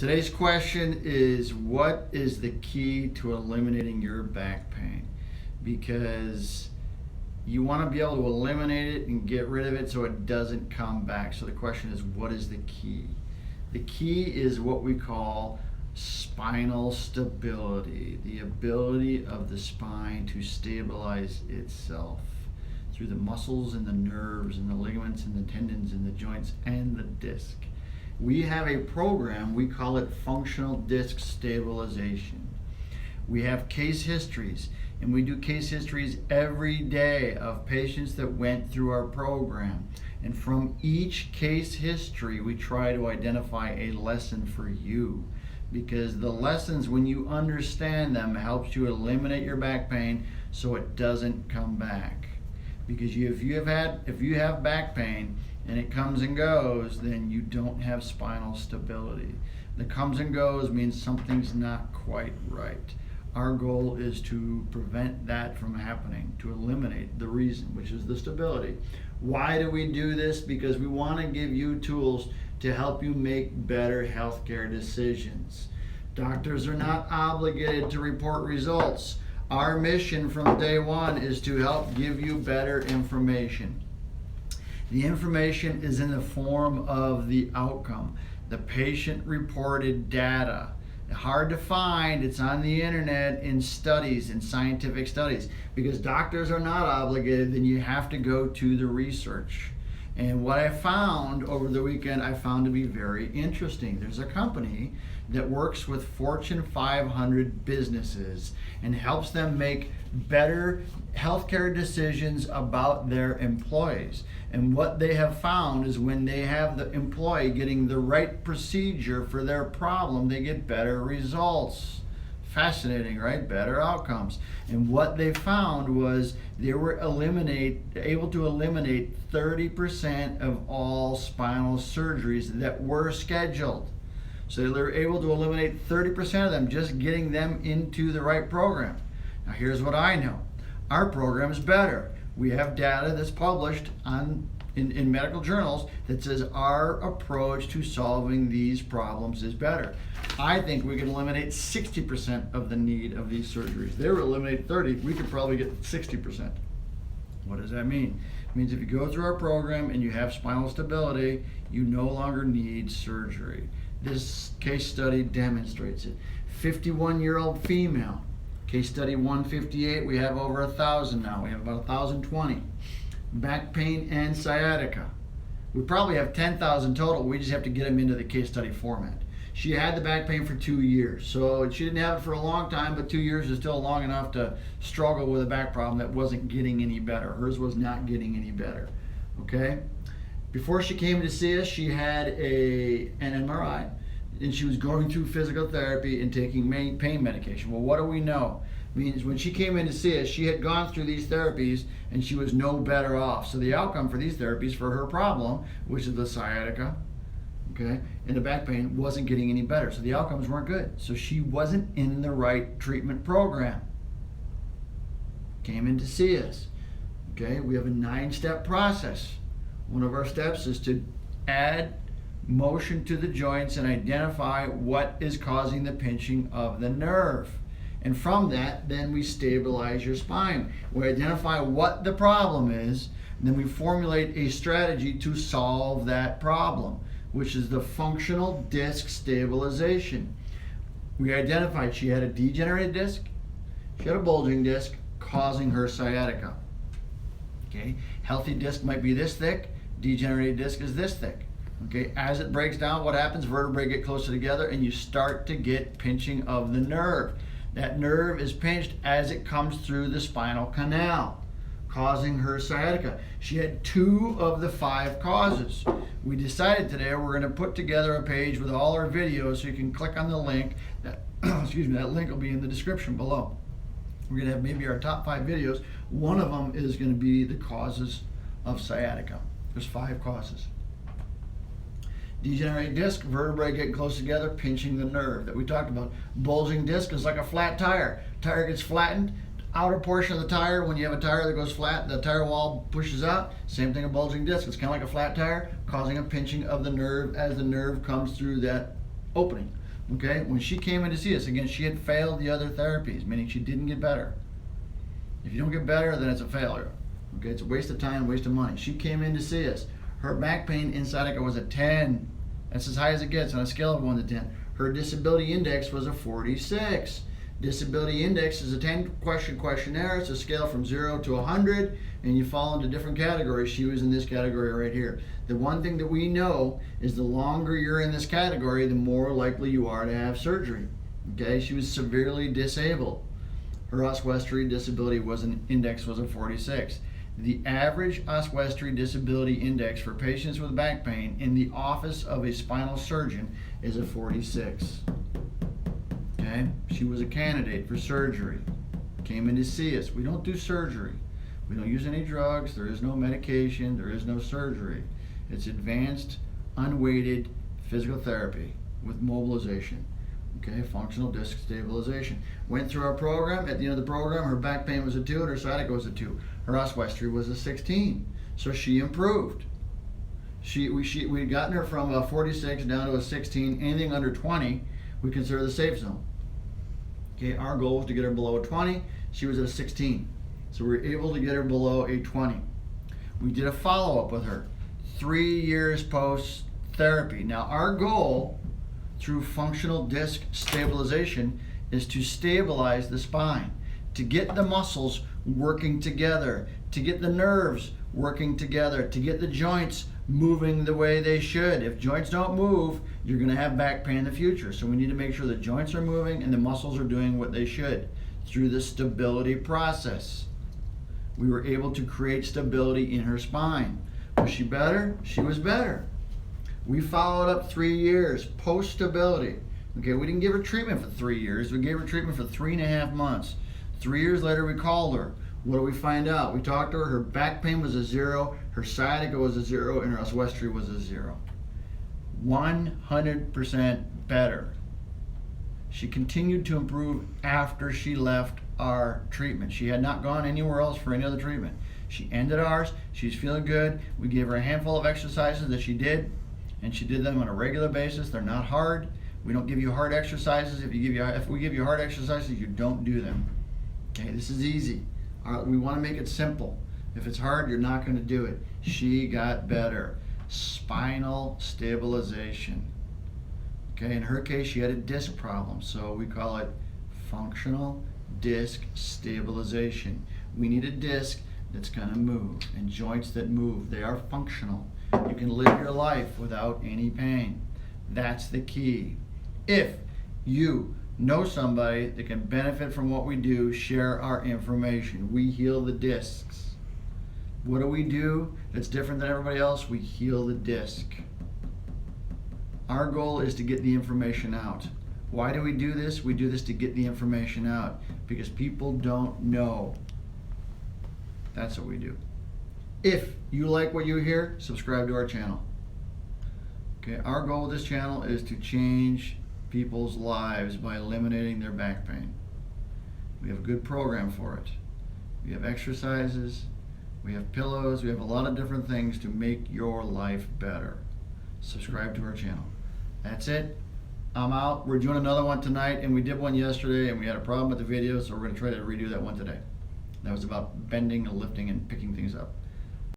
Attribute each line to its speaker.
Speaker 1: Today's question is, what is the key to eliminating your back pain? Because you want to be able to eliminate it and get rid of it so it doesn't come back. So the question is, what is the key? The key is what we call spinal stability, the ability of the spine to stabilize itself through the muscles and the nerves and the ligaments and the tendons and the joints and the disc. We have a program, we call it functional disc stabilization. We have case histories, and we do case histories every day of patients that went through our program. And from each case history, we try to identify a lesson for you. Because the lessons, when you understand them, helps you eliminate your back pain so it doesn't come back. Because if you have back pain and it comes and goes, then you don't have spinal stability. The comes and goes means something's not quite right. Our goal is to prevent that from happening, to eliminate the reason, which is the stability. Why do we do this? Because we want to give you tools to help you make better healthcare decisions. Doctors are not obligated to report results. Our mission from day one is to help give you better information. The information is in the form of the outcome, the patient-reported data. Hard to find, it's on the internet in studies, in scientific studies. Because doctors are not obligated, then you have to go to the research. And what I found over the weekend, I found to be very interesting. There's a company that works with Fortune 500 businesses and helps them make better healthcare decisions about their employees. And what they have found is when they have the employee getting the right procedure for their problem, they get better results. Fascinating, right? Better outcomes. And what they found was they were able to eliminate 30% of all spinal surgeries that were scheduled. So they were able to eliminate 30% of them, just getting them into the right program. Now here's what I know. Our program is better. We have data that's published in medical journals that says our approach to solving these problems is better. I think we can eliminate 60% of the need of these surgeries. They would eliminate 30, we could probably get 60%. What does that mean? It means if you go through our program and you have spinal stability, you no longer need surgery. This case study demonstrates it. 51-year-old female, case study 158, we have over 1,000 now. We have about 1,020. Back pain and sciatica. We probably have 10,000 total. We just have to get them into the case study format. She had the back pain for 2 years. So she didn't have it for a long time, but 2 years is still long enough to struggle with a back problem that wasn't getting any better. Hers was not getting any better. Okay? Before she came to see us, she had an MRI, and she was going through physical therapy and taking pain medication. Well, what do we know? It means when she came in to see us, she had gone through these therapies and she was no better off. So the outcome for these therapies for her problem, which is the sciatica, okay, and the back pain, wasn't getting any better. So the outcomes weren't good. So she wasn't in the right treatment program. Came in to see us. Okay, we have a 9-step process. One of our steps is to add motion to the joints and identify what is causing the pinching of the nerve. And from that, then we stabilize your spine. We identify what the problem is, and then we formulate a strategy to solve that problem, which is the functional disc stabilization. We identified she had a degenerated disc, she had a bulging disc causing her sciatica. Okay, healthy disc might be this thick, degenerated disc is this thick. Okay, as it breaks down, what happens? Vertebrae get closer together and you start to get pinching of the nerve. That nerve is pinched as it comes through the spinal canal, causing her sciatica. She had 2 of the 5 causes. We decided today we're going to put together a page with all our videos so you can click on the link. That, excuse me, that link will be in the description below. We're going to have maybe our top 5 videos. One of them is going to be the causes of sciatica. There's 5 causes. Degenerated disc, vertebrae getting close together, pinching the nerve that we talked about. Bulging disc is like a flat tire. Tire gets flattened. Outer portion of the tire, when you have a tire that goes flat, the tire wall pushes out. Same thing, a bulging disc. It's kind of like a flat tire, causing a pinching of the nerve as the nerve comes through that opening. Okay, when she came in to see us, again, she had failed the other therapies, meaning she didn't get better. If you don't get better, then it's a failure. Okay, it's a waste of time, waste of money. She came in to see us. Her back pain inside was a 10. That's as high as it gets on a scale of 1 to 10. Her disability index was a 46. Disability index is a 10-question questionnaire. It's a scale from 0 to 100, and you fall into different categories. She was in this category right here. The one thing that we know is the longer you're in this category, the more likely you are to have surgery. Okay, she was severely disabled. Her Oswestry disability index was a 46. The average Oswestry disability index for patients with back pain in the office of a spinal surgeon is a 46. Okay, she was a candidate for surgery. Came in to see us. We don't do surgery. We don't use any drugs. There is no medication. There is no surgery. It's advanced, unweighted physical therapy with mobilization. Okay, functional disc stabilization. Went through our program. At the end of the program, her back pain was a 2 and her sciatica was a 2. Her Oswestry was a 16. So she improved. We'd gotten her from a 46 down to a 16. Anything under 20, we consider the safe zone. Okay, our goal was to get her below a 20. She was at a 16. So we were able to get her below a 20. We did a follow-up with her. 3 years post-therapy. Now our goal through functional disc stabilization is to stabilize the spine, to get the muscles working together, to get the nerves working together, to get the joints moving the way they should. If joints don't move, you're going to have back pain in the future. So we need to make sure the joints are moving and the muscles are doing what they should through the stability process. We were able to create stability in her spine. Was she better? She was better. We followed up 3 years post-stability. Okay, we didn't give her treatment for 3 years. We gave her treatment for 3.5 months. 3 years later, we called her. What do we find out? We talked to her. Her back pain was a 0. Her sciatica was a 0. And her Oswestry was a 0. 100% better. She continued to improve after she left our treatment. She had not gone anywhere else for any other treatment. She ended ours. She's feeling good. We gave her a handful of exercises that she did, and she did them on a regular basis. They're not hard. We don't give you hard exercises. If we give you hard exercises, you don't do them. Okay, this is easy. We want to make it simple. If it's hard, you're not going to do it. She got better. Spinal stabilization. Okay, in her case, she had a disc problem, so we call it functional disc stabilization. We need a disc that's going to move, and joints that move. They are functional. You can live your life without any pain. That's the key. If you know somebody that can benefit from what we do, share our information. We heal the discs. What do we do that's different than everybody else? We heal the disc. Our goal is to get the information out. Why do we do this? We do this to get the information out because people don't know. That's what we do. If you like what you hear, subscribe to our channel. Okay, our goal with this channel is to change people's lives by eliminating their back pain. We have a good program for it. We have exercises, we have pillows, we have a lot of different things to make your life better. Subscribe to our channel. That's it. I'm out. We're doing another one tonight, and we did one yesterday and we had a problem with the video, so we're going to try to redo that one today. That was about bending and lifting and picking things up.